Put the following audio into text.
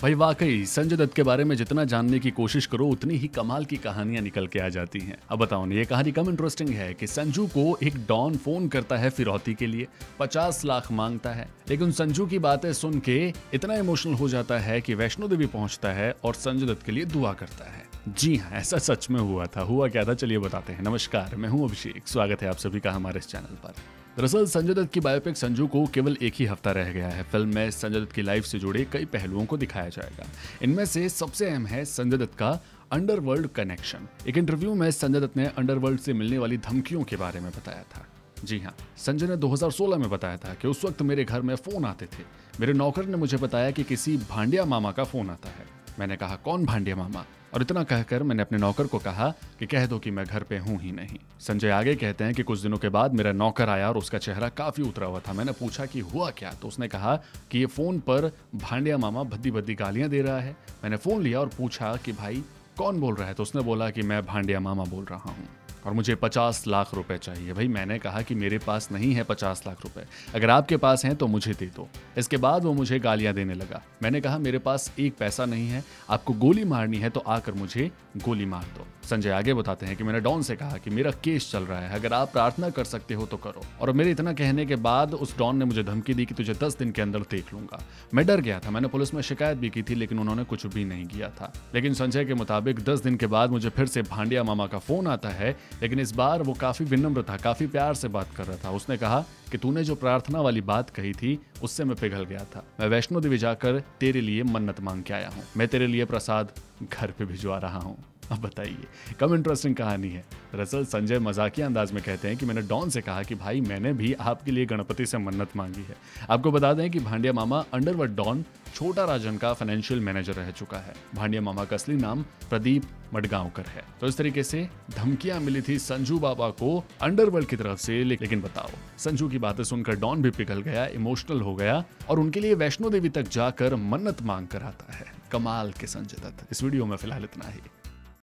भाई वाकई संजय दत्त के बारे में जितना जानने की कोशिश करो उतनी ही कमाल की कहानियां निकल के आ जाती हैं। अब बताओ ना, ये कहानी कम इंटरेस्टिंग है कि संजू को एक डॉन फोन करता है फिरौती के लिए, 50 लाख मांगता है, लेकिन संजू की बातें सुन के इतना इमोशनल हो जाता है कि वैष्णो देवी पहुंचता है और संजय दत्त के लिए दुआ करता है। जी हाँ, ऐसा सच में हुआ था। हुआ क्या था, चलिए बताते हैं। नमस्कार, मैं हूं अभिषेक, स्वागत है आप सभी का हमारे इस चैनल पर। दरअसल संजय दत्त की बायोपिक संजू को केवल एक ही हफ्ता रह गया है। फिल्म में संजय दत्त की लाइफ से जुड़े कई पहलुओं को दिखाया जाएगा। इनमें से सबसे अहम है संजय दत्त का अंडरवर्ल्ड कनेक्शन। एक इंटरव्यू में संजय दत्त ने अंडरवर्ल्ड से मिलने वाली धमकियों के बारे में बताया था। जी हाँ, संजय ने 2016 में बताया था कि उस वक्त मेरे घर में फोन आते थे। मेरे नौकर ने मुझे बताया कि किसी भांडिया मामा का फोन आता है। मैंने कहा, कौन भांडिया मामा? और इतना कहकर मैंने अपने नौकर को कहा कि कह दो कि मैं घर पे हूं ही नहीं। संजय आगे कहते हैं कि कुछ दिनों के बाद मेरा नौकर आया और उसका चेहरा काफी उतरा हुआ था। मैंने पूछा कि हुआ क्या, तो उसने कहा कि ये फोन पर भांडिया मामा भद्दी भद्दी गालियां दे रहा है। मैंने फोन लिया और पूछा कि भाई कौन बोल रहा है, तो उसने बोला कि मैं भांडिया मामा बोल रहा हूँ और मुझे 50 लाख रुपए चाहिए। भाई मैंने कहा कि मेरे पास नहीं है 50 लाख रुपए, अगर आपके पास हैं तो मुझे दे दो। इसके बाद वो मुझे गालियां देने लगा। मैंने कहा मेरे पास एक पैसा नहीं है, आपको गोली मारनी है तो आकर मुझे गोली मार दो। संजय आगे बताते हैं कि मैंने डॉन से कहा कि मेरा केस चल रहा है, अगर आप प्रार्थना कर सकते हो तो करो। और मेरे इतना कहने के बाद उस डॉन ने मुझे धमकी दी कि तुझे 10 दिन के अंदर देख लूंगा। मैं डर गया था, मैंने पुलिस में शिकायत भी की थी, लेकिन उन्होंने कुछ भी नहीं किया था। लेकिन संजय के मुताबिक 10 दिन के बाद मुझे फिर से भांडिया मामा का फोन आता है, लेकिन इस बार वो काफी विनम्र था, काफी प्यार से बात कर रहा था। उसने कहा कि तूने जो प्रार्थना वाली बात कही थी उससे मैं पिघल गया था। मैं वैष्णो देवी जाकर तेरे लिए मन्नत मांग के आया हूँ। मैं तेरे लिए प्रसाद घर पे भिजवा रहा हूँ। अब बताइए, कम इंटरेस्टिंग कहानी है। दरअसल संजय मजाकिया अंदाज में कहते हैं कि मैंने डॉन से कहा कि भाई मैंने भी आपके लिए गणपति से मन्नत मांगी है। आपको बता दें कि भांडिया मामा अंडरवर्ल्ड डॉन छोटा राजन का फाइनेंशियल मैनेजर रह चुका है। भांडिया मामा का असली नाम प्रदीप मडगांवकर है। तो इस तरीके से धमकियां मिली थी संजू बाबा को अंडरवर्ल्ड की तरफ से। लेकिन बताओ, संजू की बातें सुनकर डॉन भी पिघल गया, इमोशनल हो गया और उनके लिए वैष्णो देवी तक जाकर मन्नत मांग कर आता है। कमाल के संजय दत्त। इस वीडियो में फिलहाल इतना ही।